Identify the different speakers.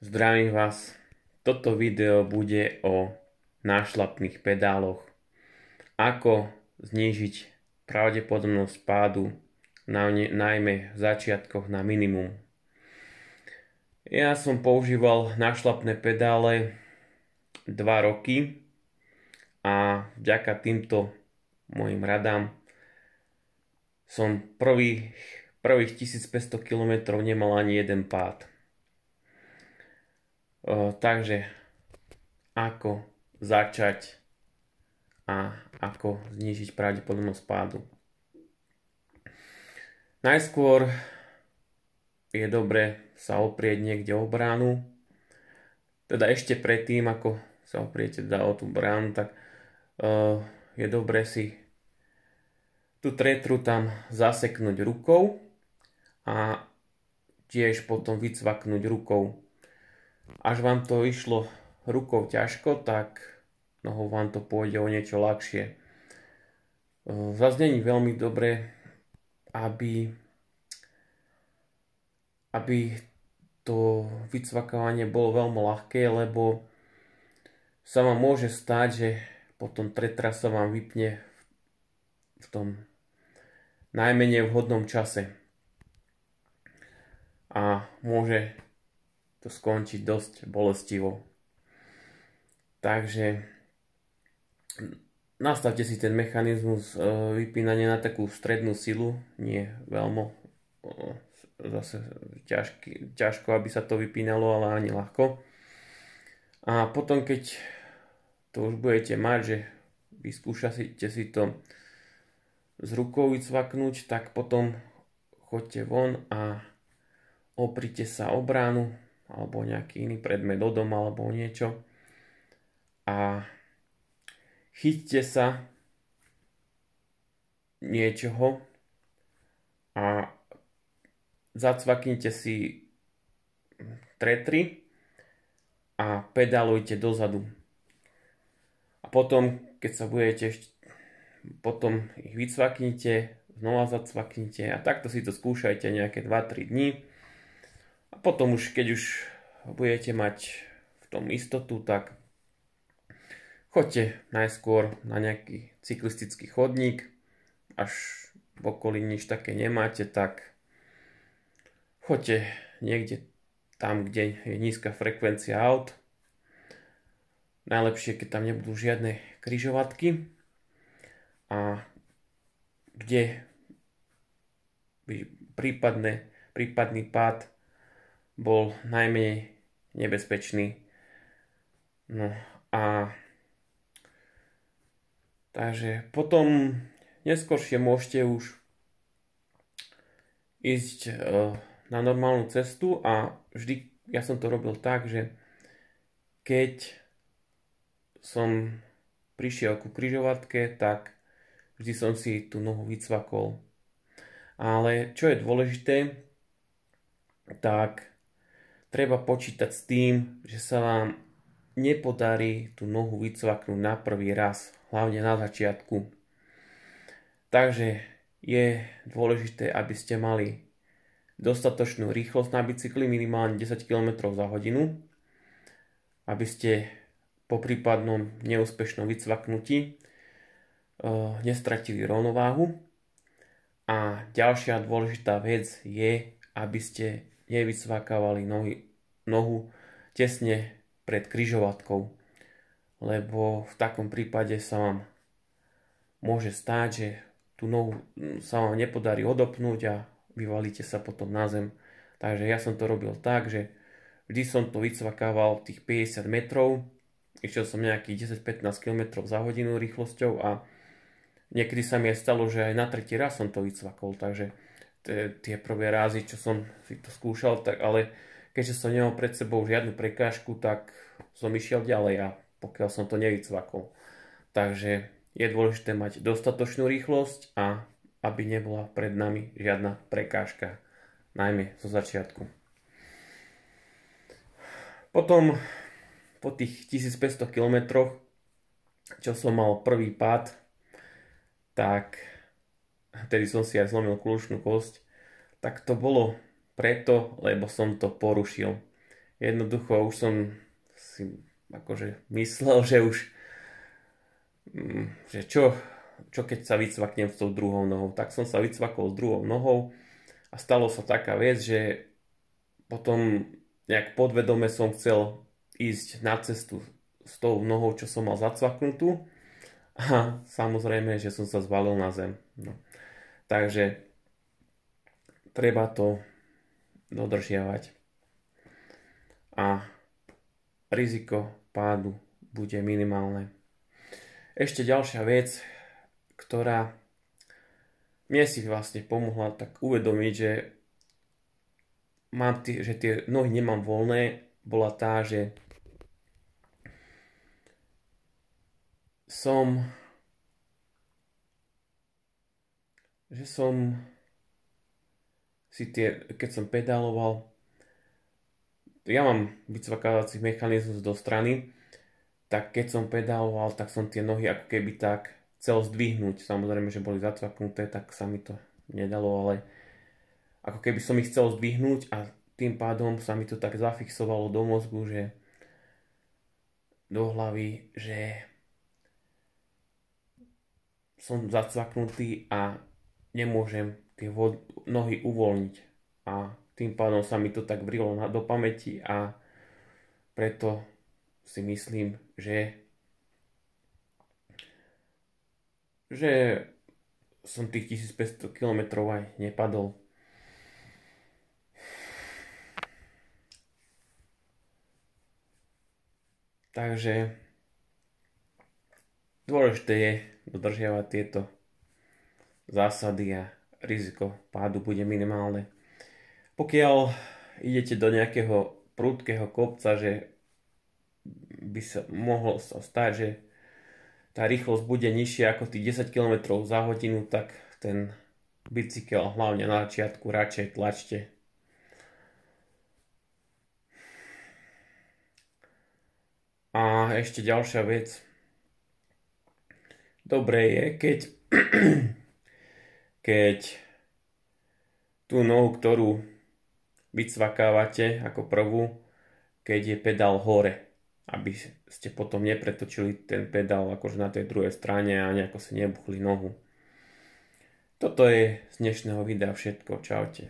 Speaker 1: Zdravím vás. Toto video bude o nášlapných pedáloch. Ako znížiť pravdepodobnosť pádu, najmä v začiatkoch, na minimum. Ja som používal nášlapné pedále 2 roky a vďaka týmto mojim radám som prvých 1500 km nemal ani jeden pád. Takže ako začať a ako znížiť pravdepodobnosť pádu. Najskôr je dobre sa oprieť niekde o bránu. Teda ešte predtým, ako sa opriete o tú bránu, tak je dobre si tú tretru tam zaseknúť rukou a tiež potom vycvaknúť rukou. Až vám to išlo rukou ťažko, tak nohou vám to pôjde o niečo ľahšie. Zas není veľmi dobré, aby to vycvakovanie bolo veľmi ľahké, lebo sa vám môže stať, že potom tretra sa vám vypne v tom najmenej vhodnom čase. A môže to skončiť dosť bolestivo. Takže nastavte si ten mechanizmus vypínania na takú strednú silu, nie veľmi zase ťažko, aby sa to vypínalo, ale ani ľahko. A potom, keď to už budete mať, že vyskúšate si to s rukou vycvaknúť, tak potom choďte von a oprite sa o bránu alebo nejaký iný predmet do doma alebo niečo a chyťte sa niečoho a zacvaknite si tretry a pedálujte dozadu. A potom, keď sa budete potom ich vycvaknite, znova zacvaknite a takto si to skúšajte nejaké 2-3 dní. A potom už, keď už budete mať v tom istotu, tak choďte najskôr na nejaký cyklistický chodník. Až v okolí nič také nemáte, tak choďte niekde tam, kde je nízka frekvencia aut. Najlepšie, keď tam nebudú žiadne križovatky a kde by prípadný pád bol najmenej nebezpečný. No a takže potom neskôršie môžete už ísť na normálnu cestu a vždy ja som to robil tak, že keď som prišiel ku križovatke, tak vždy som si tú nohu vycvakol. Ale čo je dôležité, tak treba počítať s tým, že sa vám nepodarí tú nohu vycvaknúť na prvý raz, hlavne na začiatku. Takže je dôležité, aby ste mali dostatočnú rýchlosť na bicykli, minimálne 10 km za hodinu, aby ste po prípadnom neúspešnom vycvaknutí nestratili rovnováhu. A ďalšia dôležitá vec je, aby ste nevycvakávali nohu tesne pred križovatkou, lebo v takom prípade sa vám môže stáť, že tú nohu sa vám nepodarí odopnúť a vyvalíte sa potom na zem. Takže ja som to robil tak, že vždy som to vycvakával tých 50 metrov, išiel som nejakých 10-15 km za hodinu rýchlosťou a niekedy sa mi aj stalo, že aj na tretí raz som to vycvakol, takže tie prvé rázy, čo som si to skúšal, tak ale keďže som nemal pred sebou žiadnu prekážku, tak som išiel ďalej a pokiaľ som to nevycvakol. Takže je dôležité mať dostatočnú rýchlosť a aby nebola pred nami žiadna prekážka, najmä zo začiatku. Potom po tých 1500 km, čo som mal prvý pád, tak vtedy som si aj zlomil kľúčnú kosť, tak to bolo preto, lebo som to porušil. Jednoducho už som si akože myslel, že už že čo keď sa vycvaknem s tou druhou nohou. Tak som sa vycvakol s druhou nohou a stalo sa taká vec, že potom nejak podvedome som chcel ísť na cestu s tou nohou, čo som mal zacvaknutú, a samozrejme, že som sa zvalil na zem. No. Takže treba to dodržiavať a riziko pádu bude minimálne. Ešte ďalšia vec, ktorá mne si vlastne pomohla tak uvedomiť, že tie nohy nemám voľné, bola tá, že som si keď som pedáloval, ja mám vycvakávací mechanizmus do strany, tak keď som pedáloval, tak som tie nohy ako keby tak chcel zdvihnúť. Samozrejme, že boli zacvaknuté, tak sa mi to nedalo, ale ako keby som ich chcel zdvihnúť a tým pádom sa mi to tak zafixovalo do mozgu, že do hlavy, že som zacvaknutý a nemôžem tie nohy uvoľniť. A tým pádom sa mi to tak vrilo do pamäti a preto si myslím, že som tých 1500 km aj nepadol. Takže dôležité je dodržiavať tieto zásady a riziko pádu bude minimálne. Pokiaľ idete do nejakého prudkého kopca, že by sa mohlo stať, že tá rýchlosť bude nižšia ako tých 10 km za hodinu, tak ten bicykel hlavne na začiatku radšej tlačte. A ešte ďalšia vec. Dobré je, keď tú nohu, ktorú vycvakávate ako prvú, keď je pedál hore, aby ste potom nepretočili ten pedál akože na tej druhej strane a nejako si nebuchli nohu. Toto je z dnešného videa všetko. Čaute.